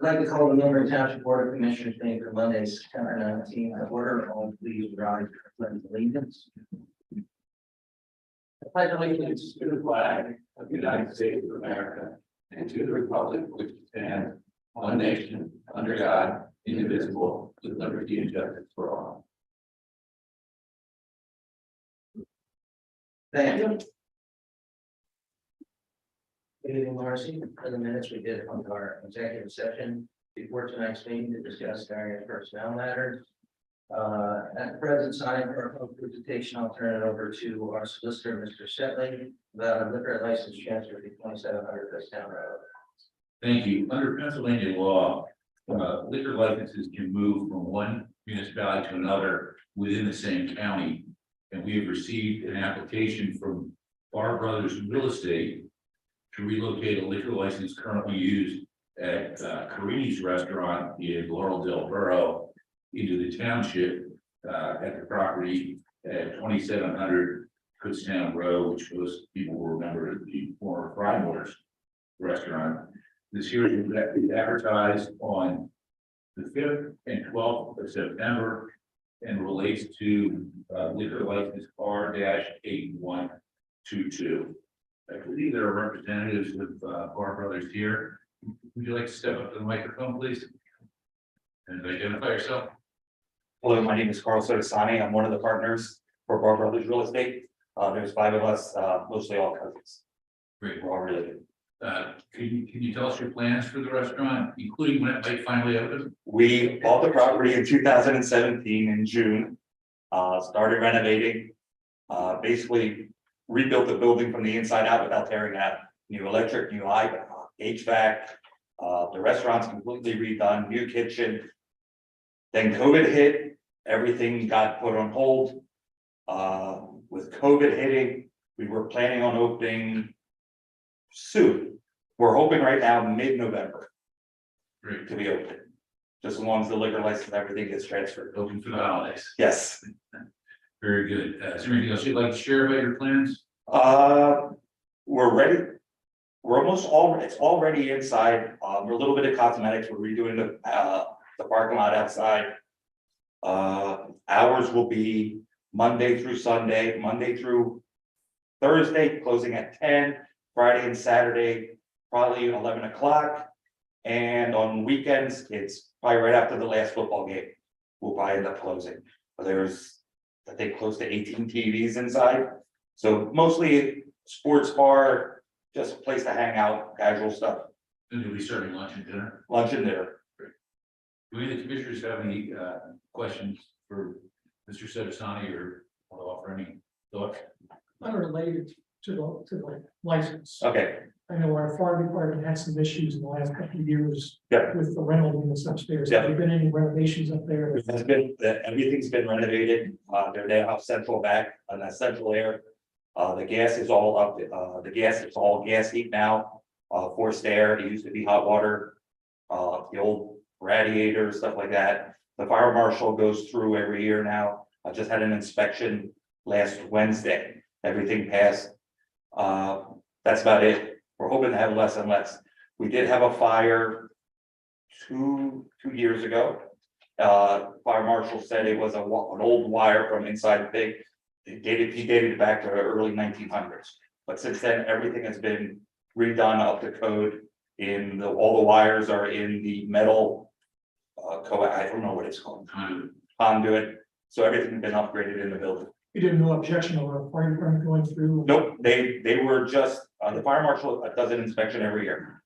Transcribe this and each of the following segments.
I'd like to call the Muhlenberg Township Board of Commissioners meeting for Monday, September 19th. Order. All please rise for the pledge of allegiance. I pledge allegiance to the flag of the United States of America and to the republic which stands one nation under God, indivisible, with liberty and justice for all. Thank you. Good evening, Marcy. For the minutes we did on our executive session before tonight's meeting to discuss various personnel matters. At the present time for our presentation, I'll turn it over to our solicitor, Mr. Setley, about a liquor license transfer to 2700 Westtown Road. Thank you. Under Pennsylvania law, liquor licenses can move from one municipality to another within the same county. And we have received an application from Bar Brothers Real Estate to relocate a liquor license currently used at Carini's Restaurant in Laurel Del Burro into the township at the property at 2700 Kutztown Road, which most people will remember as the former Frymore's restaurant. This hearing is advertised on the 5th and 12th of September and relates to liquor license R-8122. I believe there are representatives of Bar Brothers here. Would you like to step up to the microphone, please? And identify yourself. Hello, my name is Carl Sotosani. I'm one of the partners for Bar Brothers Real Estate. There's 5 of us, mostly all cousins. Great. We're all related. Can you tell us your plans for the restaurant, including when it might finally open? We bought the property in 2017 in June, started renovating, basically rebuilt the building from the inside out without tearing it out. New electric, new HVAC, the restaurant's completely redone, new kitchen. Then COVID hit, everything got put on hold. With COVID hitting, we were planning on opening soon. We're hoping right now mid-November Great. to be open, just as long as the liquor license and everything gets transferred. Open for the holidays. Yes. Very good. Is there anything else you'd like to share about your plans? We're ready. We're it's already inside. We're a little bit of cosmetics. We're redoing the parking lot outside. Hours will be Monday through Sunday, Monday through Thursday, closing at 10, Friday and Saturday, probably 11 o'clock. And on weekends, it's probably right after the last football game. We'll probably end up closing. But there's, I think, close to 18 TVs inside. So mostly sports bar, just a place to hang out, casual stuff. And you'll be serving lunch and dinner. Lunch and dinner. Do any of the commissioners have any questions for Mr. Sedasani or want to offer any thoughts? Unrelated to the license. Okay, I know our fire department had some issues in the last couple of years. Yeah. With the rental units upstairs. Yeah. Have there been any renovations up there? everything's been renovated. They're now central back on that central air. The gas is all up, the gas is all gas heat now, forced air. It used to be hot water. The old radiator, stuff like that. The fire marshal goes through every year now. I just had an inspection last Wednesday. Everything passed. That's about it. We're hoping to have less and less. We did have a fire two years ago. Fire marshal said it was an old wire from inside the thing. He dated it back to the early 1900s. But since then, everything has been redone up to code. All the wires are in the metal. I don't know what it's called. Conduit. So everything's been upgraded in the building. You did no objection or a fire department going through? Nope, they were just, the fire marshal does an inspection every year.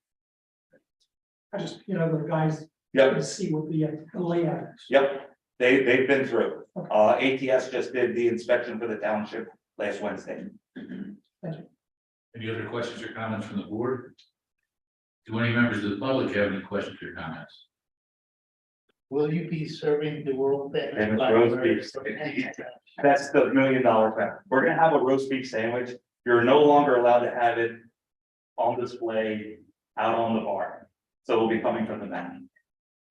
I just, the guys. Yep. To see what the layout is. Yep, they've been through. Okay. ATS just did the inspection for the township last Wednesday. Any other questions or comments from the board? Do any members of the public have any questions or comments? Will you be serving the world famous Famous black roast bears? beef. That's the $1 million thing. We're gonna have a roast beef sandwich. You're no longer allowed to have it on display out on the bar. So it'll be coming from the menu.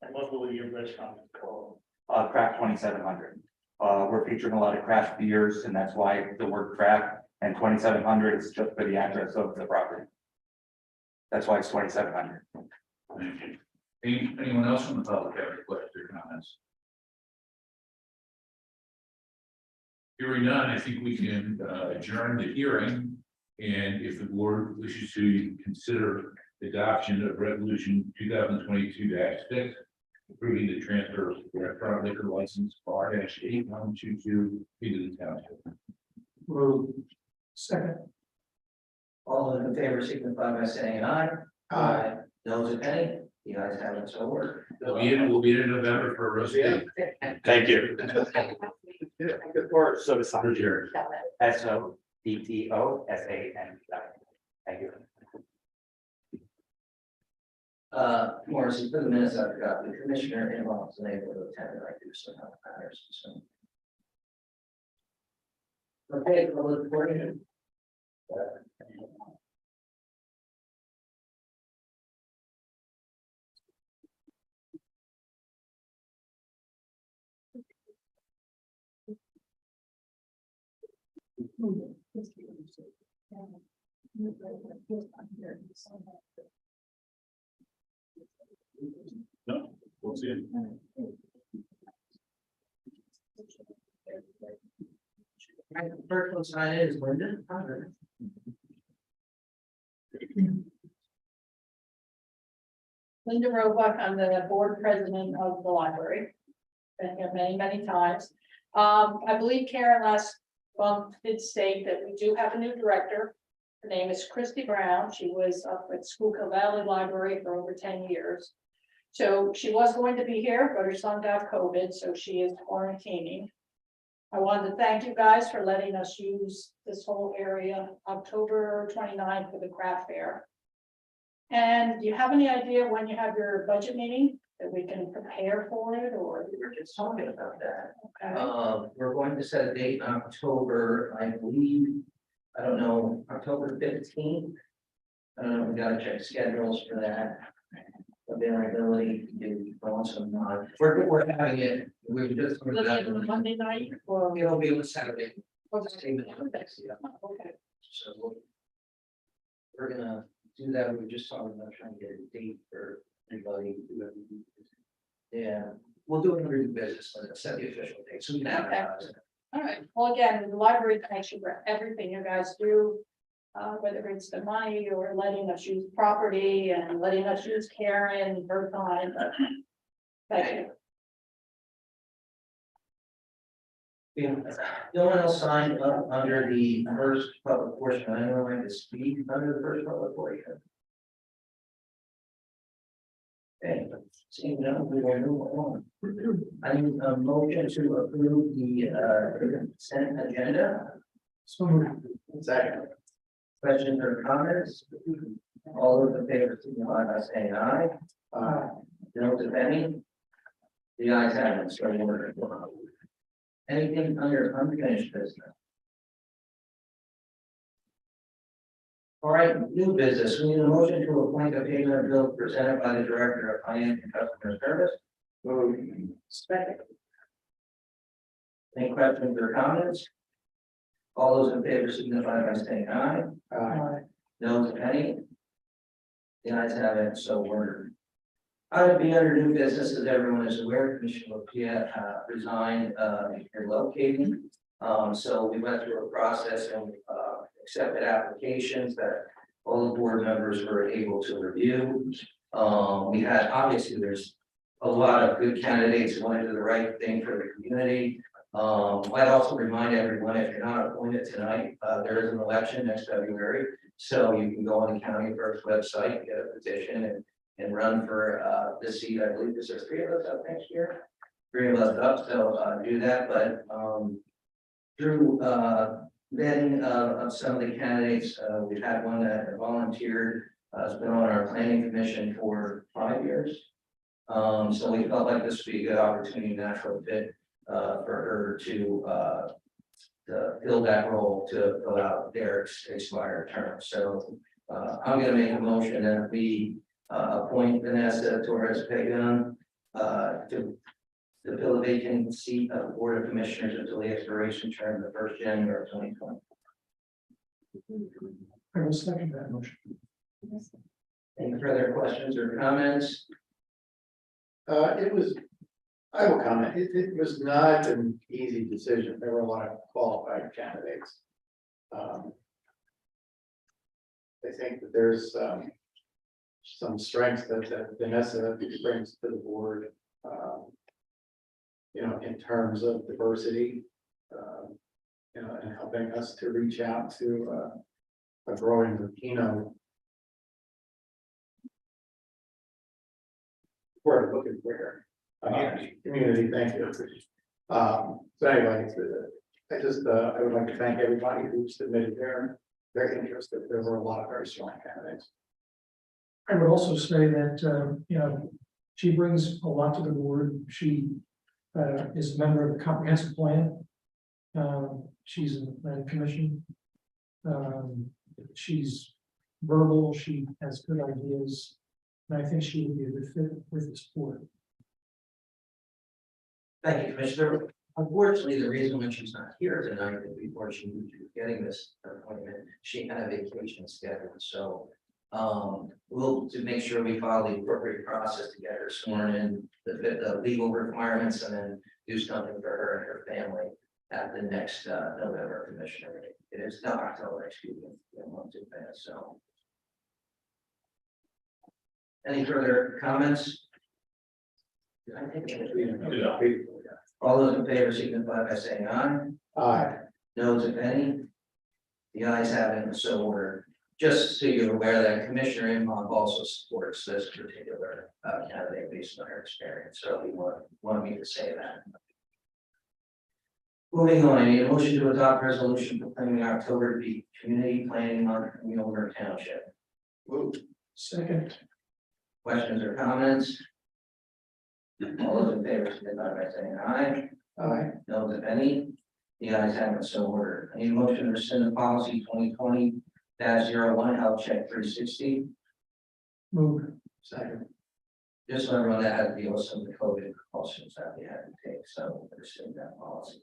And what will your restaurant be called? Craft 2700. We're featuring a lot of craft beers, and that's why the word craft, and 2700 is just for the address of the property. That's why it's 2700. Thank you. Anyone else from the public have any questions or comments? Hearing none, I think we can adjourn the hearing. And if the board wishes to consider the adoption of resolution 2022-6, approving the transfer of restaurant liquor license R-8122 into the township. Move. Second. All those in favor signify by saying aye. Aye. Those opposed, the ayes have it, so ordered. We'll be in November for a roast day. Thank you. Or so to sign. Adjourned. SODTOSAN. Thank you. Morrissey, for the minutes, I forgot, the commissioner involved was unable to attend, and I do so have matters, so. Okay, public portion. No, we'll see it. Right, the first one signed is Linda. Linda Roebuck, I'm the board president of the library. Been here many, many times. I believe Karen last month did state that we do have a new director. Her name is Christy Brown. She was up at Schuylkill Valley Library for over 10 years. So she was going to be here, but her son got COVID, so she is quarantining. I wanted to thank you guys for letting us use this whole area October 29th for the craft fair. And do you have any idea when you have your budget meeting that we can prepare for it, or? We were just talking about that. Okay. We're going to set a date in October, I believe, I don't know, October 15th. I don't know, we gotta check schedules for that. Availability to do on some time. We're having it, we're just. Will it be on Monday night or? It'll be on Saturday. Okay. Yeah. Okay. So we're gonna do that. We were just talking about trying to get a date for anybody. Yeah, we'll do it under new business, let's set the official date, so we can advertise it. All right, well, again, the library thanks you for everything you guys do. Whether it's the money or letting us use property and letting us use Karen, her time. Thank you. Yeah, no one else signed up under the first public portion. Anyone like to speak under the first public portion? Okay, seeing none, we will move on. I need a motion to approve the consent agenda. So moved. Second. Questions or comments? All those in favor, signify by saying aye. Those if any? The ayes have it, so ordered. Anything under unfinished business? All right, new business, we need a motion to appoint a payment bill presented by the Director of Finance and Customer Service. Second. Any questions or comments? All those in favor signify by saying aye. Those if any? The ayes have it, so ordered. Item B under new business, as everyone is aware, Commissioner Lopia resigned here locating. So we went through a process and accepted applications that all the board members were able to review. We had, obviously, there's a lot of good candidates who want to do the right thing for the community. I'd also remind everyone, if you're not appointed tonight, there is an election next February. So you can go on the county clerk's website, get a petition and run for this seat. I believe there's 3 of us up next year. 3 of us up, so do that, but through vetting of some of the candidates, we've had one that volunteered, has been on our planning commission for 5 years. So we felt like this would be a good opportunity, natural fit for her to fill that role, to fill out their expired term. So I'm going to make a motion that we appoint Vanessa Torres Pagan to fill a vacant seat of the Board of Commissioners until the expiration term of the 1st January of 2020. I will second that motion. Any further questions or comments? It was, I will comment, it was not an easy decision. There were a lot of qualified candidates. I think that there's some strengths that Vanessa brings to the board. You know, in terms of diversity, you know, and helping us to reach out to a growing Latino. We're looking for here. Community, thank you. So anyway, I would like to thank everybody who submitted their interest. There were a lot of very strong candidates. I would also say that, you know, she brings a lot to the board. She is a member of the comprehensive plan. She's in the planning commission. She's verbal, she has good ideas, and I think she would be a good fit with this board. Thank you, Commissioner. Unfortunately, the reason when she's not here tonight is before she moved to getting this appointment, she had a vacation scheduled, so. We'll to make sure we follow the appropriate process to get her sworn in, the legal requirements, and then do something for her and her family at the next November commissioner meeting. It is not October, excuse me, a month too fast, so. Any further comments? I think all those in favor signify by saying aye. Noes if any. The ayes have it, so ordered. Just so you're aware that Commissioner Imhoff also supports this particular candidate based on her experience, so we want me to say that. Moving on, I need a motion to adopt resolution proclaiming October to be Community Planning Month in Muhlenberg Township. Moved. Second, Questions or comments? All those in favor, signify by saying aye. Aye. No, if any. The ayes have it, so ordered. I need a motion to rescind the policy 2020-01 health check 360. move, Second. Just so everyone that had to deal with some of the COVID precautions that we had to take, so rescind that policy.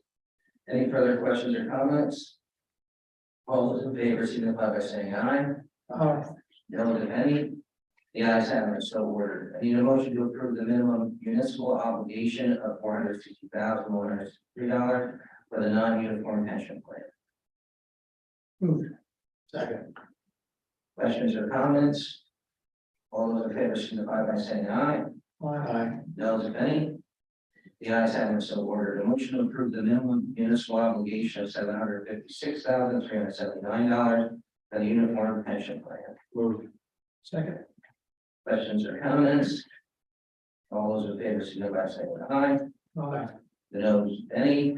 Any further questions or comments? All those in favor signify by saying aye. No, if any. The ayes have it, so ordered. I need a motion to approve the minimum municipal obligation of $460,103 for the non-uniform pension plan. move, Second. Questions or comments? All those in favor signify by saying aye. Aye. No, if any. The ayes have it, so ordered. A motion to approve the minimum municipal obligation of $756,379 for the uniform pension plan. Moved. second, Questions or comments? All those in favor signify by saying aye. aye, The noes, any?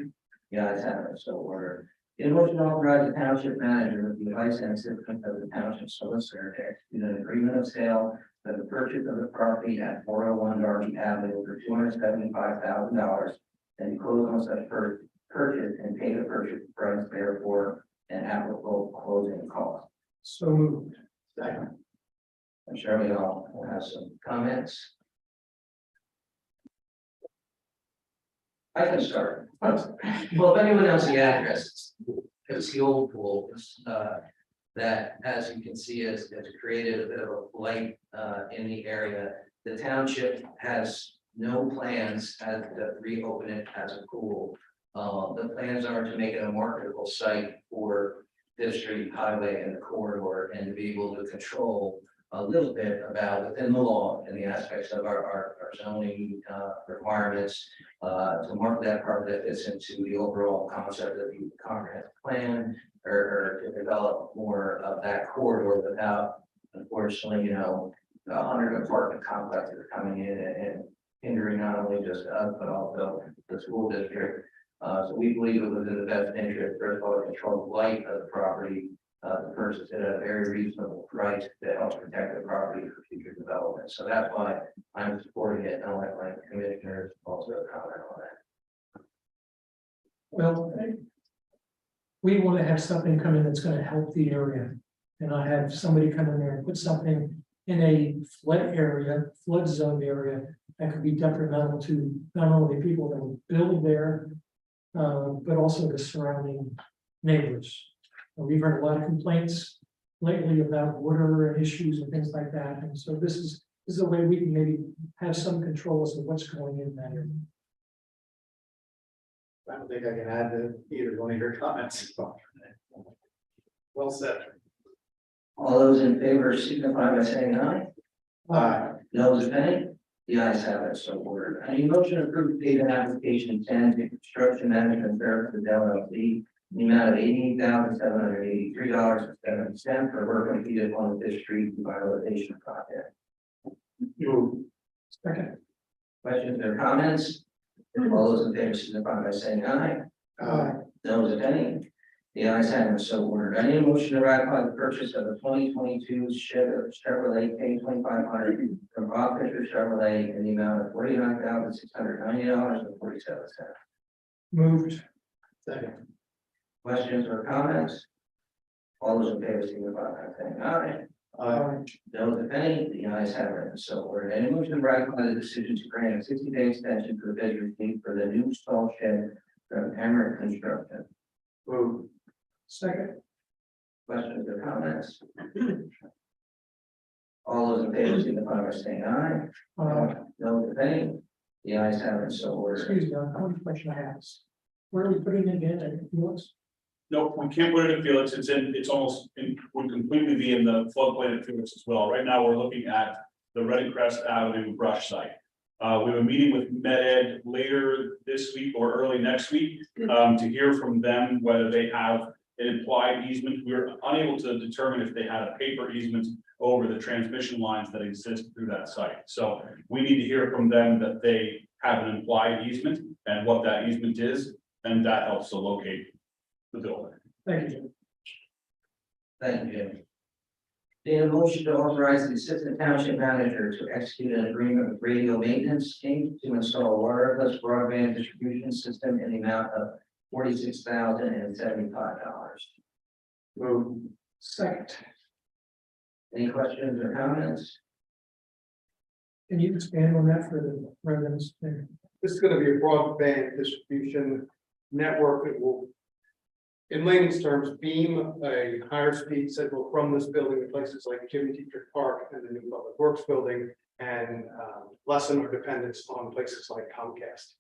The ayes have it, so ordered. In motion to authorize the township manager with the advice and assistance of the township solicitor to execute an agreement of sale for the purchase of the property at 401 Darby Avenue for $275,000 and close on such purchase and pay the purchase price therefore and applicable closing costs. so moved, Second. I'm sure we all will have some comments. I can start. Well, if anyone knows the address, it's the old pool, that, as you can see, has created a bit of a blight in the area. The township has no plans to reopen it as a pool. The plans are to make it a marketable site for Fifth Street Highway and the corridor, and to be able to control a little bit about within the law and the aspects of our zoning requirements to mark that part that fits into the overall concept of the comprehensive plan, or to develop more of that corridor without, unfortunately, 100 apartment complexes coming in and hindering not only just us, but also the school district. So we believe it was in the best interest, first of all, to control the blight of the property, the purchase at a very reasonable price to help protect the property for future development. So that's why I'm supporting it, and I'll let my commissioners also comment on that. well, we want to have something come in that's going to help the area. And I have somebody come in there and put something in a flood zone area that could be detrimental to not only people that will build there, but also the surrounding neighbors. We've heard a lot of complaints lately about water issues and things like that, and so this is This is a way we can maybe have some control as to what's going in that area. I don't think I can add to either one of your comments. Well said. All those in favor signify by saying aye. Those if any, the ayes have it, so ordered. I need a motion to approve payment application 10 to construction management services LLC, in the amount of $88,783.70 for work completed on the street revitalization project. Move. Second. Questions or comments? All those in favor signify by saying aye. Those if any, the ayes have it, so ordered. I need a motion to ratify the purchase of the 2022 Chevrolet K2500 from Bob Fisher Chevrolet in the amount of $49,690.47. Moved. Second. Questions or comments? All those in favor signify by saying aye. Those if any, the ayes have it, so ordered. Any motion to ratify the decision to grant a 60-day extension for the bid received for the new stall shed from Emmerich Construction. Move. Second. Questions or comments? All those in favor signify by saying aye. Those if any, the ayes have it, so ordered. Excuse me, one question I have is, where are we putting it again? What's No, we can't put it in Felix, it's almost, would completely be in the floodplain at Felix as well. Right now, we're looking at the Reading Crest Avenue brush site. We have a meeting with Med-Ed later this week or early next week, to hear from them whether they have an implied easement. We were unable to determine if they had a paper easement over the transmission lines that exist through that site. So we need to hear from them that they have an implied easement and what that easement is, and that helps to locate the building. Thank you, Jim. Thank you, Jim. Need a motion to authorize the assistant township manager to execute an agreement with Radio Maintenance Inc. to install a wireless broadband distribution system in the amount of $46,075. Move. Second. Any questions or comments? Can you expand on that for the residents there? This is gonna be a broadband distribution network that will, in layman's terms, beam a higher speed signal from this building to places like Jimmy Dietrich Park and the new Public Works building, and lessen our dependence on places like Comcast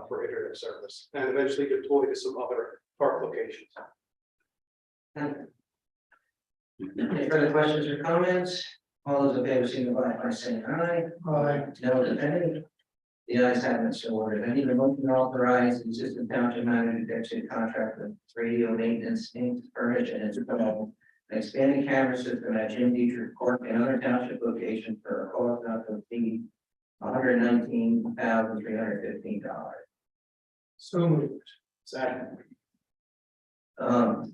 for internet service, and eventually deploy to some other park locations. Any further questions or comments? All those in favor signify by saying aye. Those if any, the ayes have it, so ordered. I need a motion to authorize the assistant township manager to execute a contract with Radio Maintenance Inc. to furnish and install an expanding camera system at Jim Dietrich Court and other township locations for a cost not to exceed $119,315. So moved. Second.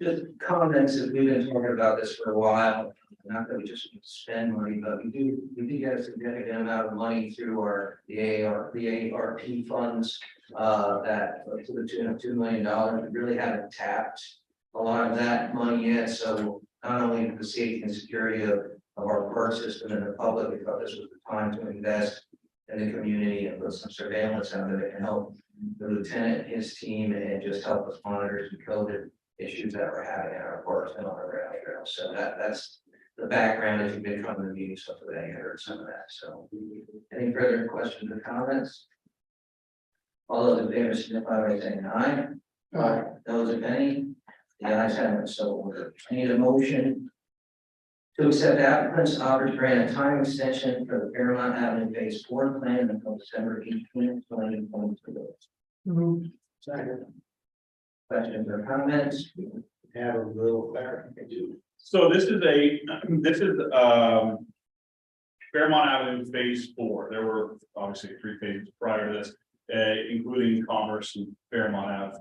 Just comments, as we've been talking about this for a while, not that we just spend money, but we do get a significant amount of money through the ARP funds. That to the tune of $2 million, we really haven't tapped a lot of that money yet, so not only the safety and security of our park system and the public, we thought this was the time to invest in the community and put some surveillance out there that can help the lieutenant and his team and just help us monitor some COVID issues that we're having in our parks and on our rail trails. So that's the background. If you've been trying to meeting stuff today, I heard some of that. So any further questions or comments? All those in favor signify by saying aye. Those if any, the ayes have it, so ordered. I need a motion to accept applicant's offer to grant a time extension for the Fairmont Avenue Phase 4 plan until December 18th, 2022. Moved. Second. Questions or comments? Have a little clarification. So this is Fairmont Avenue Phase 4. There were obviously 3 phases prior to this, including Commerce and Fairmont Ave.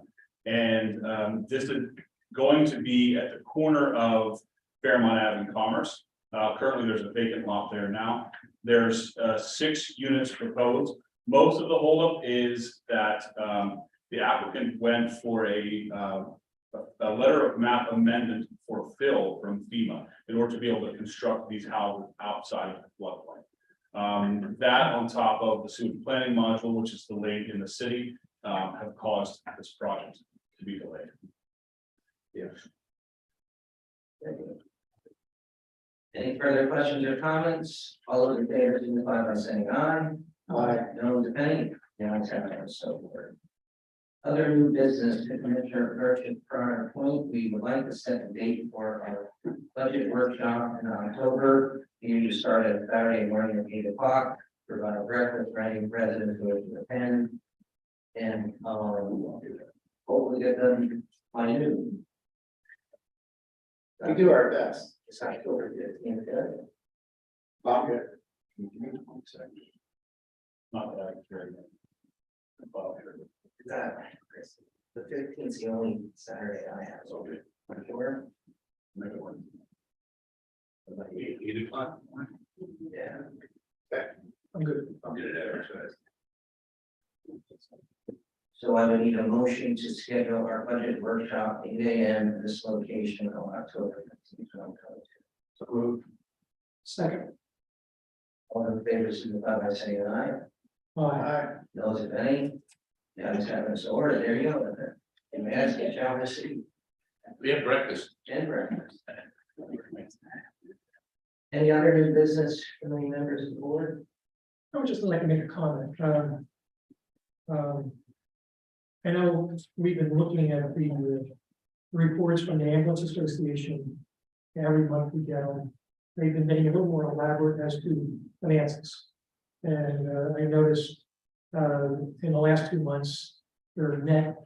And this is going to be at the corner of Fairmont Ave and Commerce. Currently, there's a vacant lot there now. There's 6 units proposed. Most of the holdup is that the applicant went for a letter of map amendment for fill from FEMA in order to be able to construct these houses outside of the floodplain. That on top of the sewer planning module, which is delayed in the city, have caused this project to be delayed. Yes. Any further questions or comments? All those in favor signify by saying aye. Aye. No one's any, the ayes have it, so forth. Other new business to Commissioner Merchant prior point, we would like to set a date for our budget workshop in October. We usually start at Saturday morning at 8 o'clock, provide a breakfast for any residents who wish to attend. And hopefully get them by noon. We do our best. It's October 15th. I'm good. Not that, very good. Well, The 15th is the only Saturday I have, so sure. another one. Like 8 o'clock. Yeah. I'm good. I'm good at exercise. So I would need a motion to schedule our budget workshop 8 a.m. at this location on October 15th. 2022. So moved. Second. All in favor, signify by saying aye. Aye. Those if any. Yeah, it's having so order. There you go. And ask each other to see We have breakfast. and breakfast. Any other new business from any members of the board? I would just like to make a comment. I know we've been looking at the reports from the Ambulance Association. Every month we get them. They've been getting a little more elaborate as to finances. And I noticed in the last 2 months, their net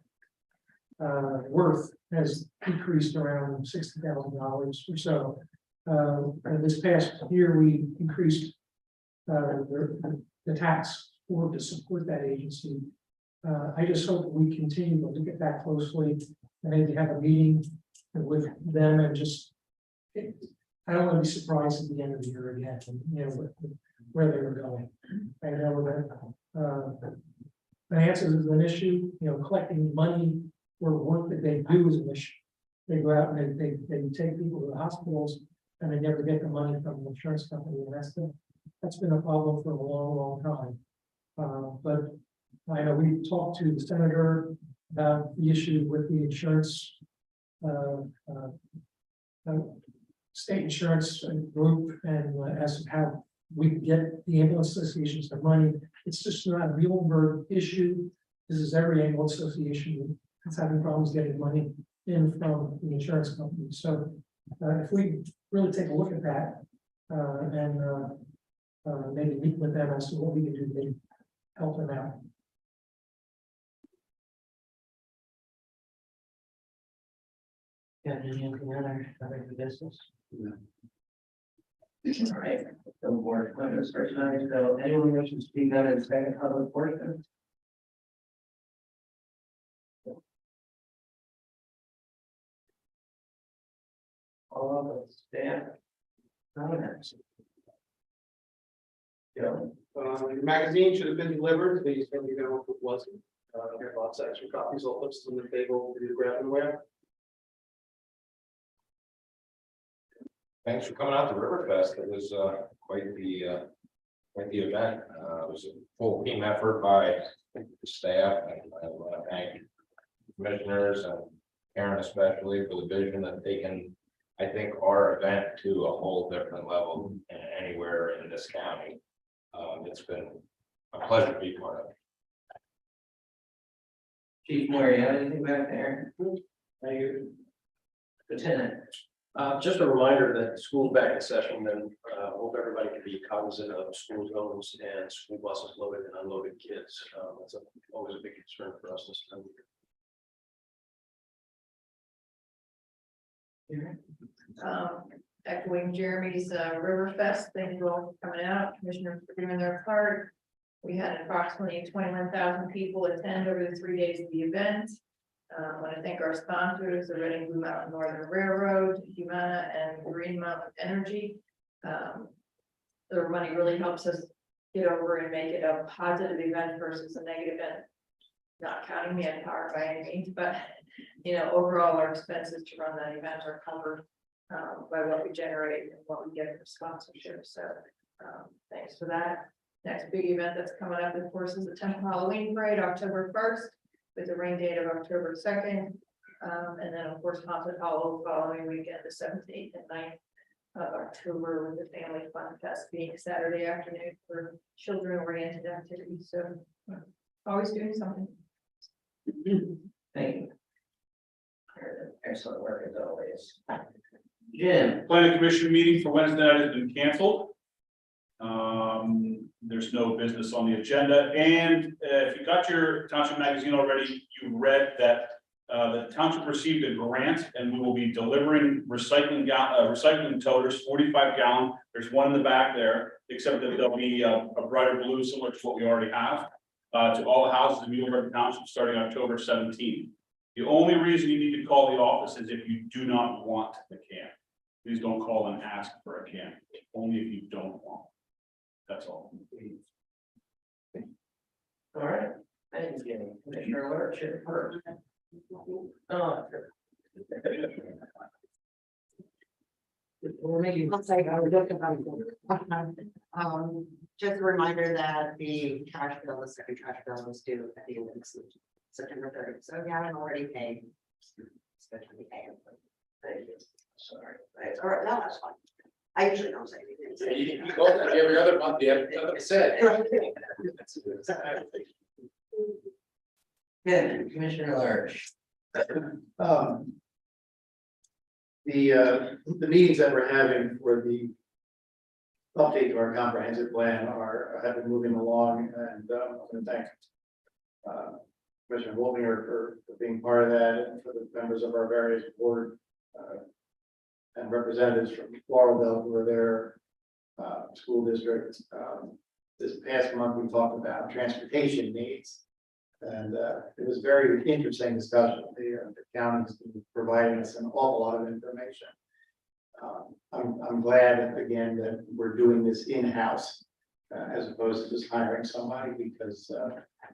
worth has decreased around $60,000 or so. And this past year, we increased the tax for to support that agency. I just hope we continue to look at that closely and maybe have a meeting with them and just. I don't want to be surprised at the end of the year again, you know, where they were going. I know that finances is an issue, you know, collecting money for work that they do is an issue. They go out and they take people to the hospitals and they never get the money from the insurance company, and that's been a problem for a long time. But I know we talked to the senator about the issue with the insurance, state insurance group, and as to how we get the ambulance associations their money. It's just not a Muhlenberg issue. This is every ambulance association that's having problems getting money in from the insurance company. So if we really take a look at that and maybe meet with them as to what we can do to help them out. Got anything other business? No. All right, the board appointments for tonight, so anyone wishing to speak on the second public portion? All of us, staff. Comments? Joe? Your magazine should have been delivered, please let me know if it wasn't. Here are lots of extra copies, all listed on the table for you to grab and wear. Thanks for coming out to Riverfest. It was quite the event. It was a full team effort by the staff, and I want to thank commissioners and Karen especially for the vision that taken, I think, our event to a whole different level anywhere in this county. It's been a pleasure to be part of it. Chief Moore, you have anything back there? Thank you. Lieutenant? Just a reminder that school's back in session, and hope everybody can be cognizant of school zones and school buses loaded and unloaded kids. That's always a big concern for us this time of year. Echoing Jeremy's Riverfest, thank you all for coming out, commissioners for doing their part. We had approximately 21,000 people attend over the 3 days of the event. I want to thank our sponsors, the Reading Blue Mountain Northern Railroad, Humana, and Green Mountain Energy. Their money really helps us get over and make it a positive event versus a negative event. Not counting me at power by any means, but you know, overall our expenses to run that event are covered by what we generate and what we get for sponsorship. So thanks for that. Next big event that's coming up, of course, is the Temple Halloween Parade, October 1st, with a rain date of October 2nd. And then, of course, Haunted Hollow following weekend, the 7th, 8th, and of October with the Family Fun Fest being Saturday afternoon for children-oriented activities, so always doing something. Thank you. Excellent work as always. Jim, Planning Commission meeting for Wednesday night has been canceled. There's no business on the agenda, and if you got your township magazine already, you read that the township received a grant, and we will be delivering recycling toters, 45 gallon. There's one in the back there, except that there'll be a brighter blue, similar to what we already have, to all the houses in Muhlenberg Township starting October 17th. The only reason you need to call the office is if you do not want the can. Please don't call and ask for a can, only if you don't want. That's all. all right, thank you, Jimmy. Commissioner Lurch, you're first. Oh, We're making, looks like I was looking about. Just a reminder that the trash bill, the second trash bill is due at the end of September 30th. So if you haven't already paid, it's good to be paying. thank you. Sorry. All right, no, that's fine. I usually don't say anything. You go every other month, you have nothing to say. Yeah, Commissioner Lurch. The meetings that we're having for the update to our comprehensive plan have been moving along, and I want to thank Commissioner Wolfinger for being part of that, and for the members of our various board and representatives from Laurelville who are there, school districts. This past month, we talked about transportation needs. And it was a very interesting discussion. The county's been providing us an awful lot of information. I'm glad again that we're doing this in-house as opposed to just hiring somebody, because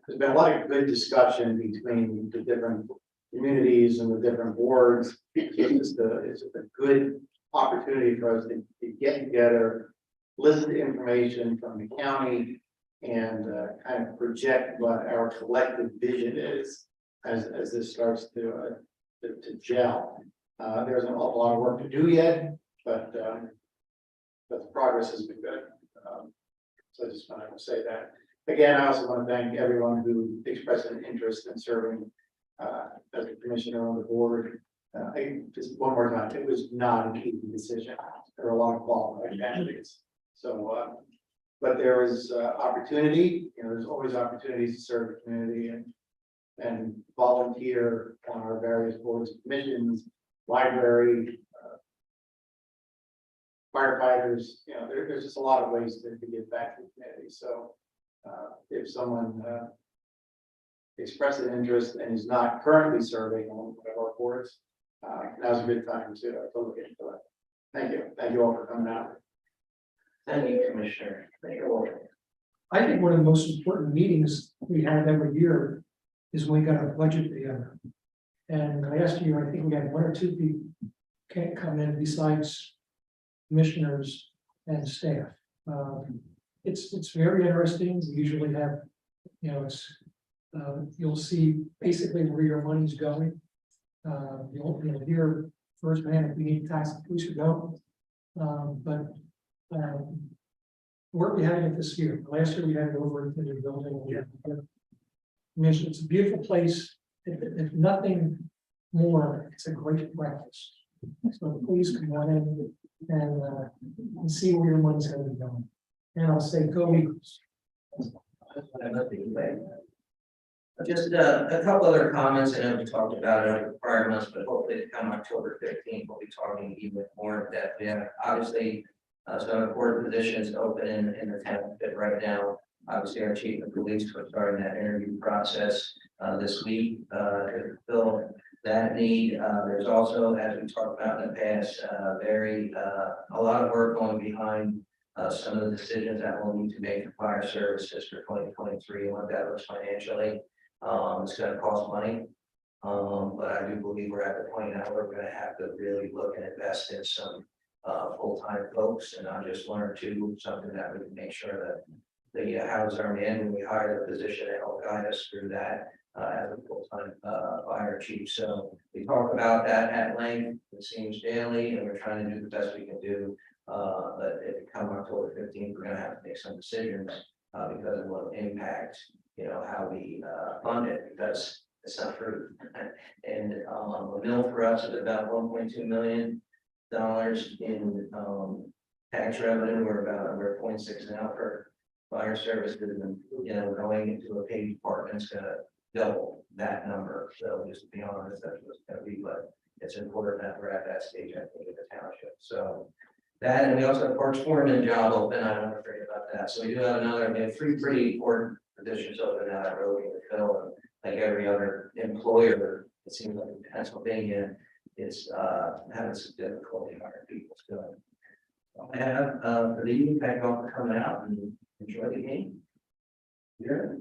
there's been a lot of good discussion between the different communities and the different boards. It's a good opportunity for us to get together, listen to information from the county, and kind of project what our collective vision is as this starts to gel. There's an awful lot of work to do yet, but the progress has been good. So I just wanted to say that. Again, I also want to thank everyone who expressed an interest in serving as a commissioner on the board. Just one more time, it was not an easy decision. There were a lot of qualified candidates. So but there was opportunity, there's always opportunities to serve the community and volunteer on our various boards, commissions, library, firefighters, there's just a lot of ways to give back to the community. So if someone expressed an interest and is not currently serving on one of our boards, now's a good time to look into it. Thank you all for coming out. Thank you, Commissioner. I think one of the most important meetings we have every year is when we got our budget together. And last year, I think we had one or two people can't come in besides commissioners and staff. It's very interesting. We usually have, you'll see basically where your money's going. You'll hear firsthand if we need tax, we should go. Where we had it this year. Last year we had it over in the building. It's a beautiful place. If nothing more, it's a great breakfast. So please come on in and see where your money's going to be going. And I'll say, go Eagles. Just a couple other comments. I know we talked about it over the prior months, but hopefully come October 15th, we'll be talking even more in depth. We have obviously some important positions open in the town right now. Obviously, our chief of police was starting that interview process this week to fill that need. There's also, as we talked about in the past, a lot of work going behind some of the decisions that we'll need to make for fire services for 2023 and what that looks financially. It's going to cost money, but I do believe we're at the point now where we're going to have to really look and invest in some full-time folks, and not just one or two, something that we can make sure that the houses are in when we hire the position to help guide us through that as a full-time fire chief. So we talk about that at length. It seems daily, and we're trying to do the best we can do But if it comes October 15th, we're gonna have to make some decisions, because it will impact, how we, fund it, because it's not free. And, the mill for us is about $1.2 million in, tax revenue. We're 0.6 now for fire services, and, going into a paid department's gonna double that number. So just to be honest, that's what's gonna be, but it's important that we're at that stage, I think, in the township. So that, and we also have Parks Foreman job open. I don't afraid about that. So we do have we have three pretty important positions open now that we're looking to fill. And like every other employer, it seems like in Pennsylvania, is having some difficulty hiring people. So I have for the evening, thank you all for coming out and enjoy the game. Yeah.